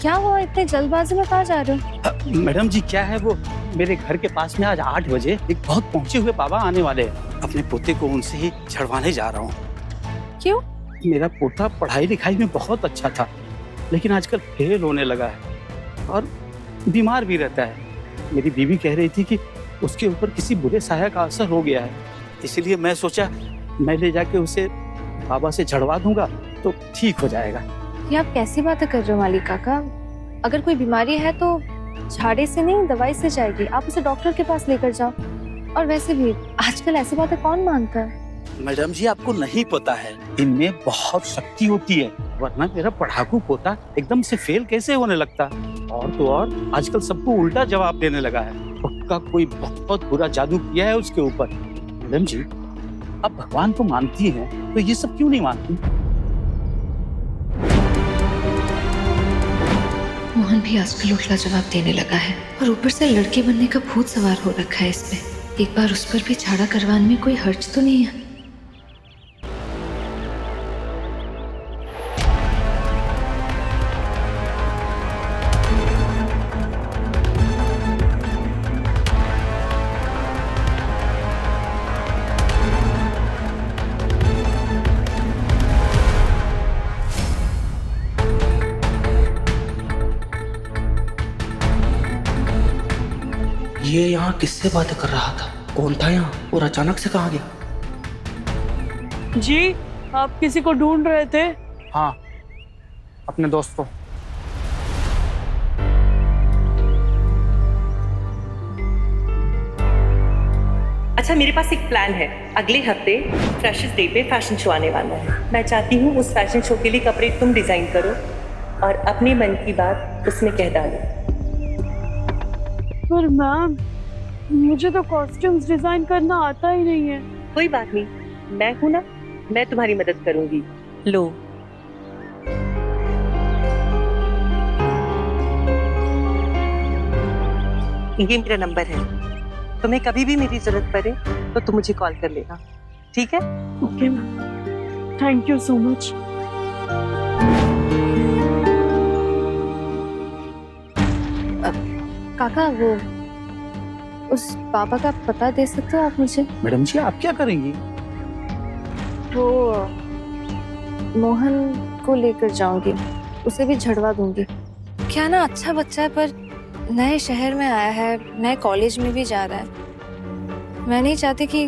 क्या हुआ, इतने जल्दबाजी में कहाँ जा रहे हो? मैडम जी क्या है वो, मेरे घर के पास में आज 8 बजे एक बहुत पहुंचे हुए बाबा आने वाले हैं। अपने पोते को उनसे ही छड़वाने जा रहा हूँ। क्यों? मेरा पोता पढ़ाई लिखाई में बहुत अच्छा था, लेकिन आजकल फेल होने लगा है और बीमार भी रहता है। मेरी बीवी कह रही थी कि उसके ऊपर किसी बुरे साया का असर हो गया है, इसलिए मैं सोचा मैं ले जाके उसे बाबा से झड़वा दूंगा तो ठीक हो जाएगा। ये आप कैसी बातें कर रहे हो मालिक काका? अगर कोई बीमारी है तो झाड़े से नहीं दवाई से जाएगी। आप उसे डॉक्टर के पास लेकर जाओ। और वैसे भी आजकल ऐसी बातें कौन मानता है? मैडम जी आपको नहीं पता है, इनमें बहुत शक्ति होती है, वरना मेरा पढ़ाकू पोता एकदम से फेल कैसे होने लगता। और तो और आजकल सबको उल्टा जवाब देने लगा है। पक्का कोई बहुत बुरा जादू किया है उसके ऊपर। मैडम जी आप भगवान को मानती हैं तो ये सब क्यों नहीं मानती? मोहन भी आजकल उल्टा जवाब देने लगा है और ऊपर से लड़के बनने का भूत सवार हो रखा है इसमें। एक बार उस पर भी झाड़ा करवाने में कोई हर्ज तो नहीं है। ये यहाँ किससे बातें कर रहा था? कौन था यहाँ और अचानक से कहाँ गया? जी, आप किसी को ढूंढ रहे थे? हाँ, अपने दोस्त को। अच्छा, मेरे पास एक प्लान है। अगले हफ्ते फ्रेशर्स डे पे फैशन शो आने वाला है। मैं चाहती हूँ उस फैशन शो के लिए कपड़े तुम डिजाइन करो और अपने मन की बात उसमें कह डालो। पर मैम, मुझे तो कॉस्ट्यूम्स डिजाइन करना आता ही नहीं है। कोई बात नहीं, मैं हूं ना, मैं तुम्हारी मदद करूंगी। लो, ये मेरा नंबर है। तुम्हें कभी भी मेरी जरूरत पड़े तो तुम मुझे कॉल कर लेना, ठीक है? Okay ma'am, thank you so much. काका, वो उस बाबा का पता दे सकते हो आप मुझे? मैडम जी आप क्या करेंगी? वो मोहन को लेकर जाऊंगी, उसे भी झड़वा दूंगी। क्या ना, अच्छा बच्चा है पर नए शहर में आया है, नए कॉलेज में भी जा रहा है। मैं नहीं चाहती कि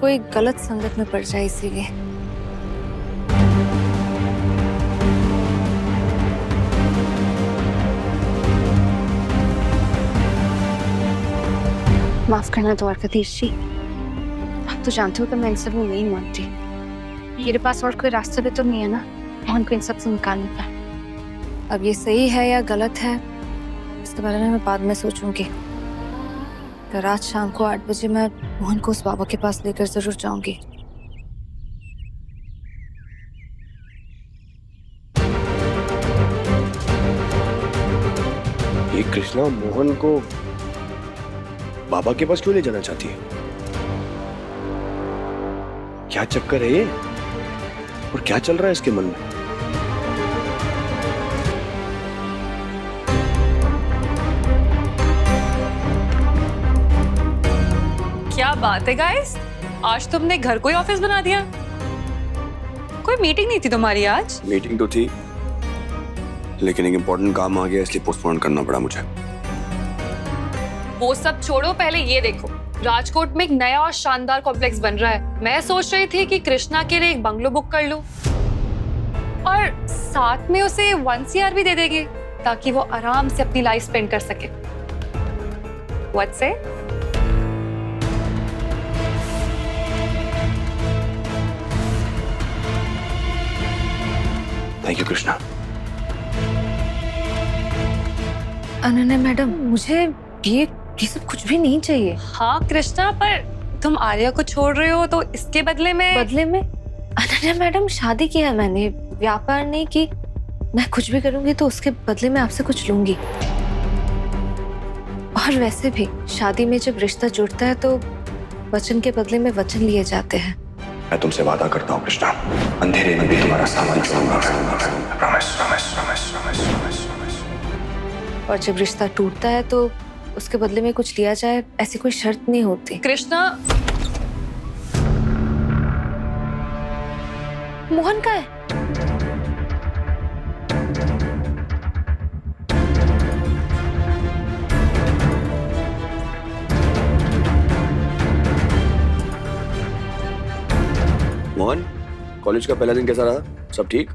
कोई गलत संगत में पड़ जाए, इसीलिए। माफ करना द्वारकाधीश जी, आप तो जानते हो कि मैं इन सब में नहीं मानती। मेरे पास और कोई रास्ता भी तो नहीं है ना मोहन को इन सब से निकालने का। अब ये सही है या गलत है इसके बारे में मैं बाद में सोचूंगी। पर आज शाम को 8 बजे मैं मोहन को उस बाबा के पास लेकर जरूर जाऊंगी। ये कृष्णा मोहन को बाबा के पास क्यों ले जाना चाहती है? क्या चक्कर है ये और क्या चल रहा है इसके मन में? क्या बात है गाइस, आज तुमने घर को ही ऑफिस बना दिया। कोई मीटिंग नहीं थी तुम्हारी आज? मीटिंग तो थी, लेकिन एक इम्पोर्टेंट काम आ गया इसलिए पोस्टपोन करना पड़ा मुझे। वो सब छोड़ो, पहले ये देखो, राजकोट में एक नया और शानदार कॉम्प्लेक्स बन रहा है। मैं सोच रही थी कि कृष्णा के लिए एक बंगलो बुक कर लूं और साथ में उसे 1 CR भी दे देंगे ताकि वो आराम से अपनी लाइफ स्पेंड कर सके। What say? Thank you Krishna. Ananya madam, मुझे ये सब कुछ भी नहीं चाहिए। हाँ कृष्णा, पर तुम आर्या को छोड़ रहे हो तो इसके बदले में अनन्या मैडम, शादी किया है मैंने, व्यापार नहीं की। मैं कुछ भी करूंगी तो उसके बदले में आपसे कुछ लूंगी। और वैसे भी शादी में जब रिश्ता जुड़ता है तो वचन के बदले में वचन लिए जाते हैं। मैं तुमसे वादा करता हूँ कृष्णा, अंधेरे में भी तुम्हारा सामना करूंगा। Promise, promise, promise, promise, promise, promise. और जब रिश्ता टूटता है तो उसके बदले में कुछ लिया जाए, ऐसी कोई शर्त नहीं होती। कृष्णा, मोहन का है? मोहन, कॉलेज का पहला दिन कैसा रहा? सब ठीक?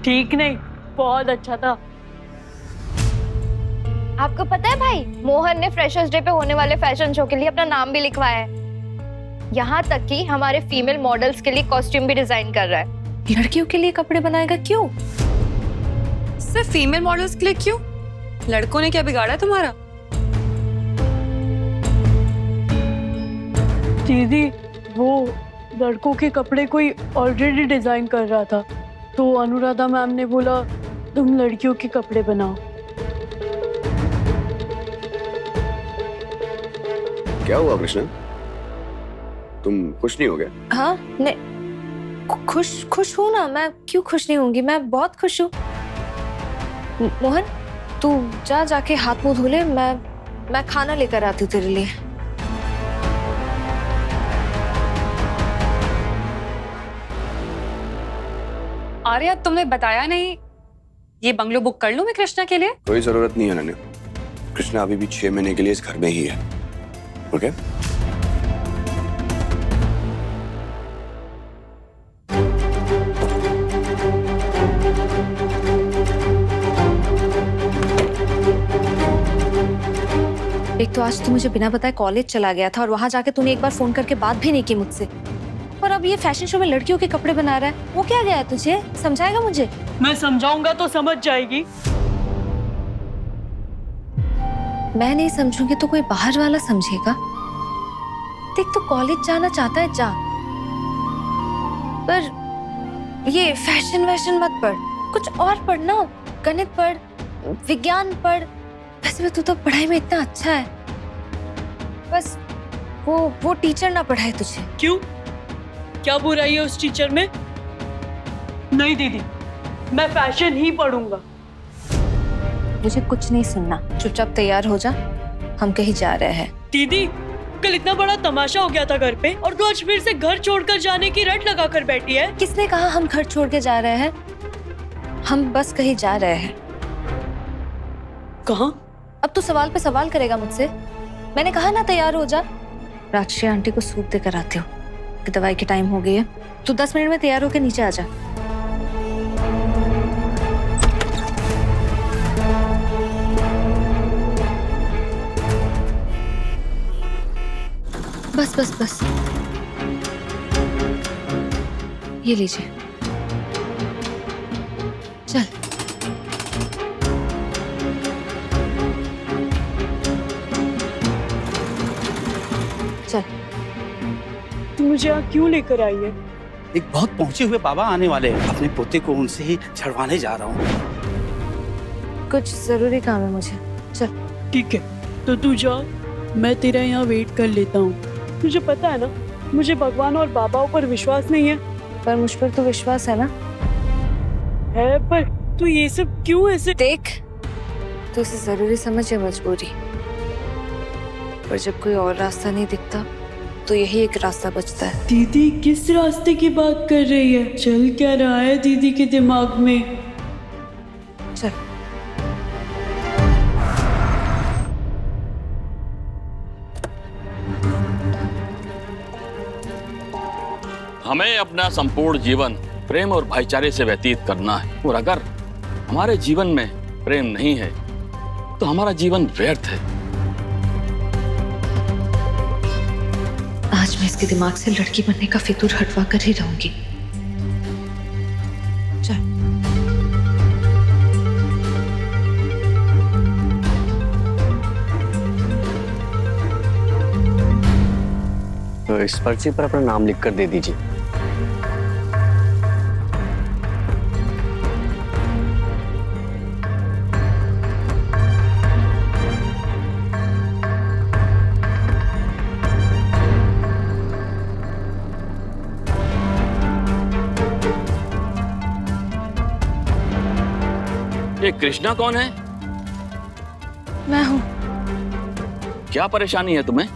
ठीक नहीं, बहुत अच्छा था। आपको पता है भाई, मोहन ने फ्रेशर्स डे पे होने वाले फैशन शो के लिए अपना नाम भी लिखवाया है। यहाँ तक कि हमारे फीमेल मॉडल्स के लिए कॉस्ट्यूम भी डिजाइन कर रहा है। लड़कियों के लिए कपड़े बनाएगा? क्यों? सिर्फ फीमेल मॉडल्स के लिए क्यों? लड़कों ने क्या बिगाड़ा है तुम्हारा? दीदी, वो लड़कों के कपड़े कोई ऑलरेडी डिजाइन कर रहा था, तो अनुराधा मैम ने बोला तुम लड़कियों के कपड़े बनाओ। क्या हुआ कृष्णा? तुम खुश नहीं हो गया? हाँ, नहीं, खुश हूँ ना। मैं क्यों खुश नहीं होंगी? मैं बहुत खुश हूँ। मोहन, तू जाके हाथ मुंह धो ले, मैं खाना लेकर आती हूँ तेरे लिए। आर्या, तुमने बताया नहीं, ये बंगलो बुक कर लूं मैं कृष्णा के लिए? कोई जरूरत नहीं है नन्हे। कृष्णा अभी भी 6 महीने के लिए इस घर में ही है। ओके? एक तो आज तू मुझे बिना बताए कॉलेज चला गया था और वहां जाके तूने एक बार फोन करके बात भी नहीं की मुझसे। और अब ये फैशन शो में लड़कियों के कपड़े बना रहा है, वो क्या गया तुझे? समझाएगा मुझे? मैं समझाऊंगा तो समझ जाएगी। मैं नहीं समझूंगी तो कोई बाहर वाला समझेगा। देख, तो कॉलेज जाना चाहता है, जा, पर ये फैशन वैशन मत पढ़, कुछ और पढ़ना। गणित पढ़, विज्ञान पढ़। वैसे भी तू तो पढ़ाई में इतना अच्छा है, बस वो टीचर ना पढ़ाए तुझे। क्यों? क्या बुराई है उस टीचर में? नहीं दीदी, मैं फैशन ही पढ़ूंगा। मुझे कुछ नहीं सुनना, चुपचाप तैयार हो जा, हम कहीं जा रहे हैं। दीदी, कल इतना बड़ा तमाशा हो गया था घर पे, और तू आज फिर से घर छोड़कर जाने की रट लगा कर बैठी है। किसने कहा हम घर छोड़ के जा रहे हैं? हम बस कहीं जा रहे हैं। कहाँ? अब तू सवाल पे सवाल करेगा मुझसे? मैंने कहा ना तैयार हो जा। राजश्री आंटी को सूप देकर आती हूँ कि दवाई की टाइम हो गई है। तू 10 मिनट में तैयार होकर नीचे आ जा। बस बस बस, ये लीजिए, चल। चल। मुझे यहाँ क्यों लेकर आई है? एक बहुत पहुंचे हुए बाबा आने वाले हैं, अपने पोते को उनसे ही छड़वाने जा रहा हूँ। कुछ जरूरी काम है मुझे, चल। ठीक है, तो तू जा, मैं तेरा यहाँ वेट कर लेता हूँ। तुझे पता है ना, मुझे भगवान और बाबाओं पर विश्वास नहीं है। पर मुझ पर तो विश्वास है ना? है, पर तू ये सब क्यों ऐसे? देख, तो इसे जरूरी समझ या मजबूरी, पर जब कोई और रास्ता नहीं दिखता तो यही एक रास्ता बचता है। दीदी किस रास्ते की बात कर रही है? चल क्या रहा है दीदी के दिमाग में? चल। हमें अपना संपूर्ण जीवन प्रेम और भाईचारे से व्यतीत करना है, और अगर हमारे जीवन में प्रेम नहीं है तो हमारा जीवन व्यर्थ है। आज मैं इसके दिमाग से लड़की बनने का फितूर हटवा कर ही रहूंगी। चल। तो इस पर्ची पर अपना नाम लिख कर दे दीजिए। ये कृष्णा कौन है? मैं हूँ। क्या परेशानी है तुम्हें?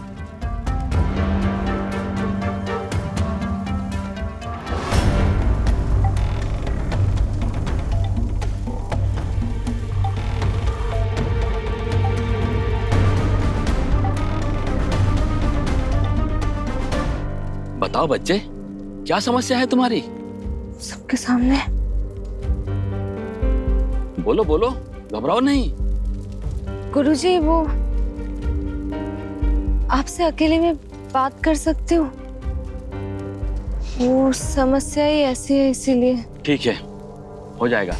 बताओ बच्चे, क्या समस्या है तुम्हारी? सबके सामने। बोलो बोलो, घबराओ नहीं। गुरुजी, वो आपसे अकेले में बात कर सकती हूँ? वो समस्या ही ऐसी है, इसीलिए। ठीक है, हो जाएगा।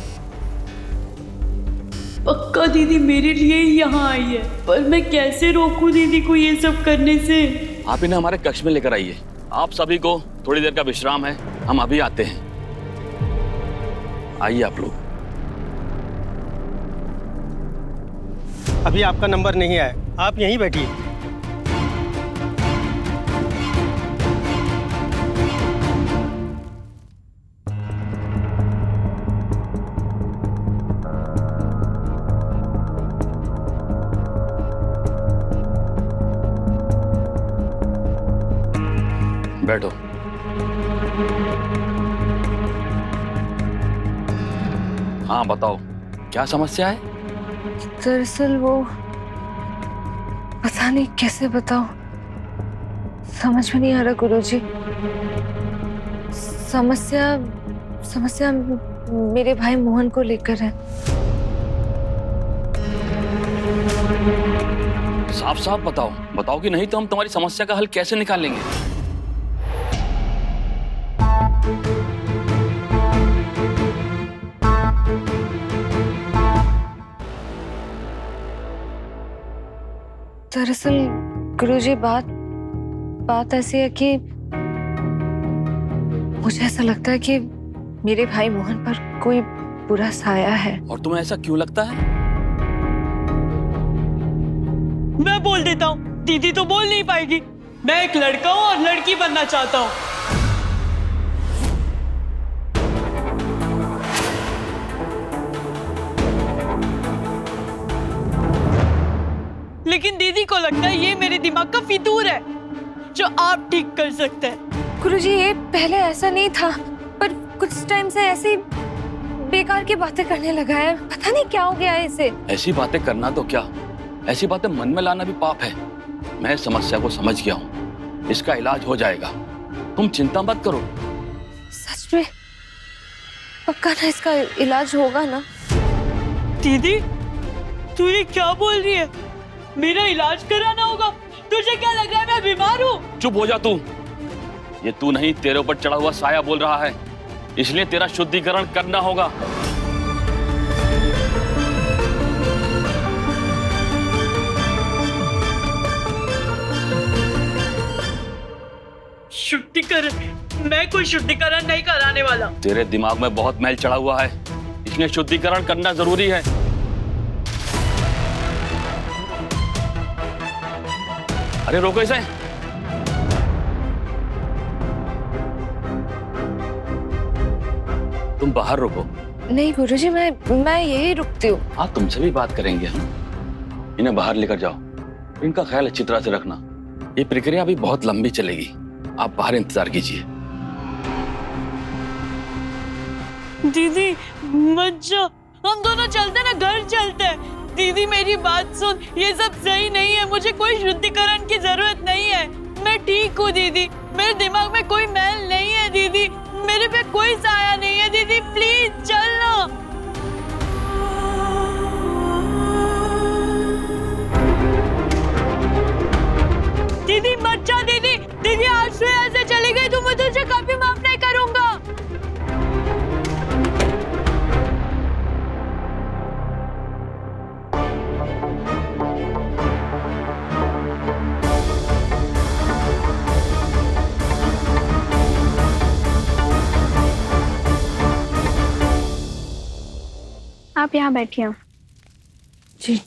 पक्का दीदी मेरे लिए ही यहाँ आई है, पर मैं कैसे रोकूं दीदी को ये सब करने से? आप इन्हें हमारे कक्ष में लेकर आइए। आप सभी को थोड़ी देर का विश्राम है, हम अभी आते हैं। आइए आप लोग। अभी आपका नंबर नहीं आया, आप यहीं बैठिए। बैठो। हाँ बताओ, क्या समस्या है? दरअसल वो, पता नहीं कैसे बताऊं, समझ में नहीं आ रहा गुरुजी। समस्या मेरे भाई मोहन को लेकर है। साफ साफ बताओ, बताओ कि नहीं तो हम तुम्हारी समस्या का हल कैसे निकालेंगे। दरअसल गुरुजी, बात ऐसी है कि मुझे ऐसा लगता है कि मेरे भाई मोहन पर कोई बुरा साया है। और तुम्हें ऐसा क्यों लगता है? मैं बोल देता हूँ, दीदी तो बोल नहीं पाएगी। मैं एक लड़का हूँ और लड़की बनना चाहता हूँ। लेकिन दीदी को लगता है ये मेरे दिमाग का फितूर है जो आप ठीक कर सकते हैं। गुरुजी, ये पहले ऐसा नहीं था, पर कुछ टाइम से ऐसी बेकार की बातें करने लगा है। पता नहीं क्या हो गया है इसे। ऐसी बातें करना तो क्या, ऐसी बातें मन में लाना भी पाप है। मैं समस्या को समझ गया हूँ, इसका इलाज हो जाएगा, तुम चिंता मत करो। सच में? पक्का ना इसका इलाज होगा ना? दीदी, तू ये क्या बोल रही है? मेरा इलाज कराना होगा? तुझे क्या लग रहा है मैं बीमार हूँ? चुप हो जा तू। ये तू नहीं, तेरे ऊपर चढ़ा हुआ साया बोल रहा है, इसलिए तेरा शुद्धिकरण करना होगा। शुद्धिकरण? मैं कोई शुद्धिकरण नहीं कराने वाला। तेरे दिमाग में बहुत मैल चढ़ा हुआ है, इसलिए शुद्धिकरण करना जरूरी है। अरे रोको इसे। तुम बाहर रुको। नहीं गुरुजी, मैं यही रुकती हूँ। हाँ, तुमसे भी बात करेंगे हम। इन्हें बाहर लेकर जाओ, इनका ख्याल अच्छी तरह से रखना। ये प्रक्रिया अभी बहुत लंबी चलेगी, आप बाहर इंतजार कीजिए। दीदी मत जा, हम दोनों चलते ना, घर चलते हैं। दीदी मेरी बात सुन, ये सब सही नहीं है, मुझे कोई शुद्धिकरण की जरूरत नहीं है। मैं ठीक हूँ दीदी, मेरे दिमाग में कोई मैल नहीं है दीदी, मेरे पे कोई साया नहीं है दीदी, प्लीज चलना। दीदी मत जा दीदी, दीदी आज से ऐसे चली गई तो मैं तुझे कभी माफ नहीं करूंगा। आप यहाँ बैठिए। जी।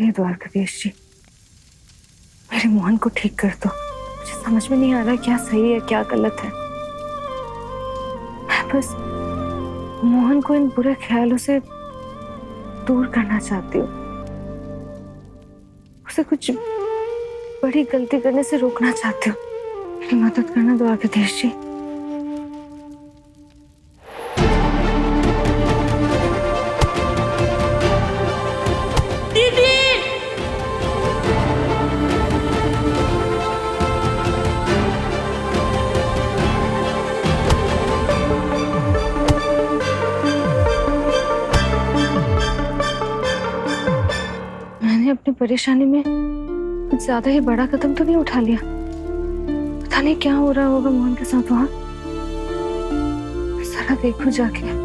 नहीं द्वारकाधीश जी, मेरे मोहन को ठीक कर दो। मुझे समझ में नहीं आ रहा क्या सही है क्या गलत है। मैं बस मोहन को इन बुरे ख्यालों से दूर करना चाहती हूँ, उसे कुछ बड़ी गलती करने से रोकना चाहती हूँ। मेरी मदद करना द्वारकाधीश जी। मैंने अपनी परेशानी में कुछ ज्यादा ही बड़ा कदम तो नहीं उठा लिया? पता नहीं क्या हो रहा होगा मोहन के साथ वहां। जरा देखूं जाके।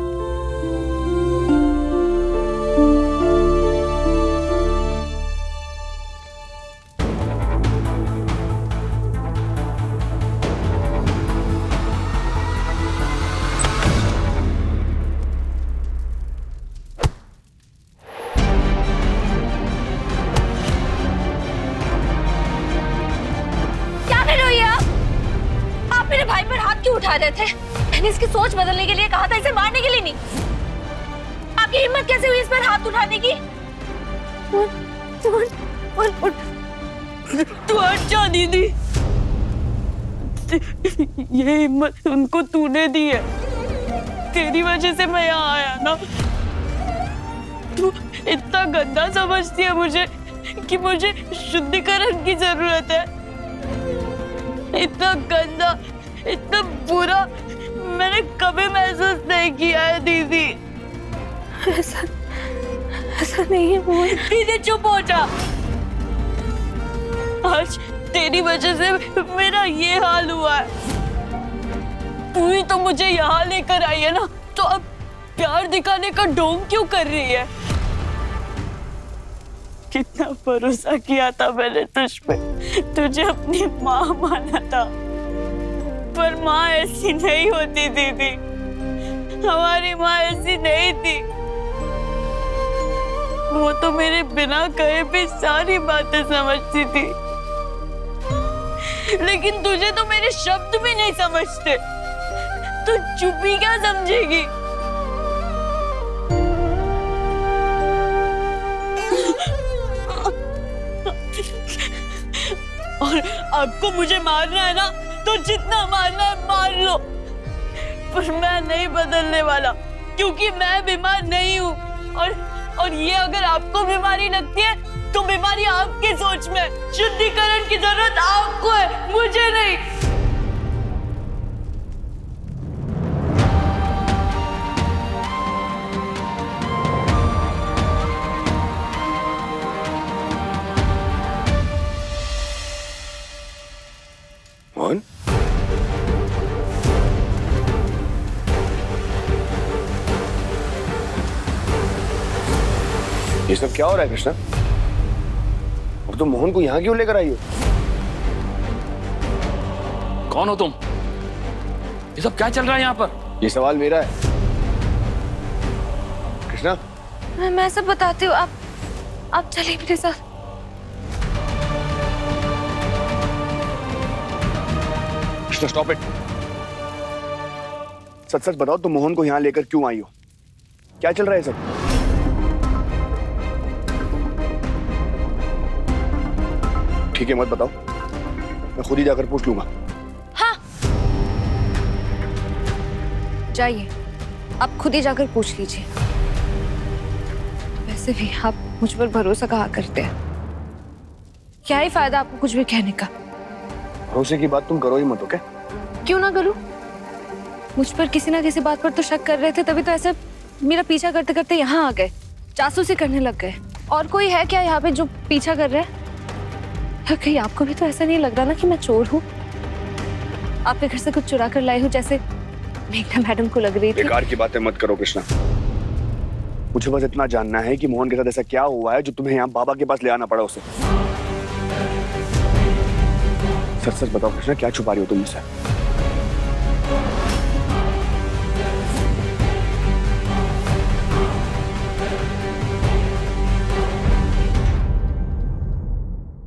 मेरे भाई पर हाथ क्यों उठा रहे थे? मैंने इसकी सोच बदलने के लिए कहा था, इसे मारने के लिए नहीं। आपकी हिम्मत कैसे हुई इस पर हाथ उठाने की? तू हट जा दीदी। ये हिम्मत उनको तूने दी है, तेरी वजह से मैं यहाँ आया ना। तू इतना गंदा समझती है मुझे कि मुझे शुद्धिकरण की जरूरत है। इतना गंदा, इतना बुरा मैंने कभी महसूस नहीं किया है दीदी। ऐसा नहीं है मोहन। दीदी चुप हो जा। आज तेरी वजह से मेरा ये हाल हुआ है। तू ही तो मुझे यहाँ लेकर आई है ना, तो अब प्यार दिखाने का ढोंग क्यों कर रही है? कितना भरोसा किया था मैंने तुझ पे, तुझे अपनी माँ माना था, पर माँ ऐसी नहीं होती दीदी। हमारी माँ ऐसी नहीं थी। वो तो मेरे बिना कहे भी सारी बातें समझती थी, लेकिन तुझे तो मेरे शब्द भी नहीं समझते। तू चुप ही क्या समझेगी? और आपको मुझे मारना है ना, तो जितना मारना है मार लो, पर मैं नहीं बदलने वाला, क्योंकि मैं बीमार नहीं हूँ। और ये अगर आपको बीमारी लगती है तो बीमारी आपकी सोच में। शुद्धिकरण की जरूरत आपको है, मुझे नहीं। मोहन, ये सब क्या हो रहा है कृष्णा? और तुम मोहन को यहाँ क्यों लेकर आई हो? कौन हो तुम? ये सब क्या चल रहा है यहाँ पर? ये सवाल मेरा है कृष्णा। मैं सब बताती हूँ, आप चलिए मेरे साथ। Krishna stop it. सच सच बताओ, तुम मोहन को यहाँ लेकर क्यों आई हो? क्या चल रहा है सब? ठीक है, मत बताओ, मैं खुद ही जाकर पूछ लूंगा। हाँ, जाइए, आप खुद ही जाकर पूछ लीजिए। वैसे भी आप मुझ पर भरोसा कहाँ करते हैं? क्या ही फायदा आपको कुछ भी कहने का? भरोसे की बात तुम करो ही मत, ओके? क्यों ना करूं? मुझ पर किसी ना किसी बात पर तो शक कर रहे थे, तभी तो ऐसे मेरा पीछा करते करते यहाँ आ गए, जासूसी करने लग गए। और कोई है क्या यहाँ पे जो पीछा कर रहा है? कहीं आपको भी तो ऐसा नहीं लग रहा ना कि मैं चोर हूँ? आपके घर से कुछ चुरा कर लाई हूँ, जैसे मेघना मैडम को लग रही थी। बेकार की बातें मत करो कृष्णा। मुझे बस इतना जानना है कि मोहन के साथ ऐसा क्या हुआ है जो तुम्हें यहाँ बाबा के पास ले आना पड़ा उसे। सच सच बताओ कृष्णा, क्या छुपा रही हो तुम मुझसे?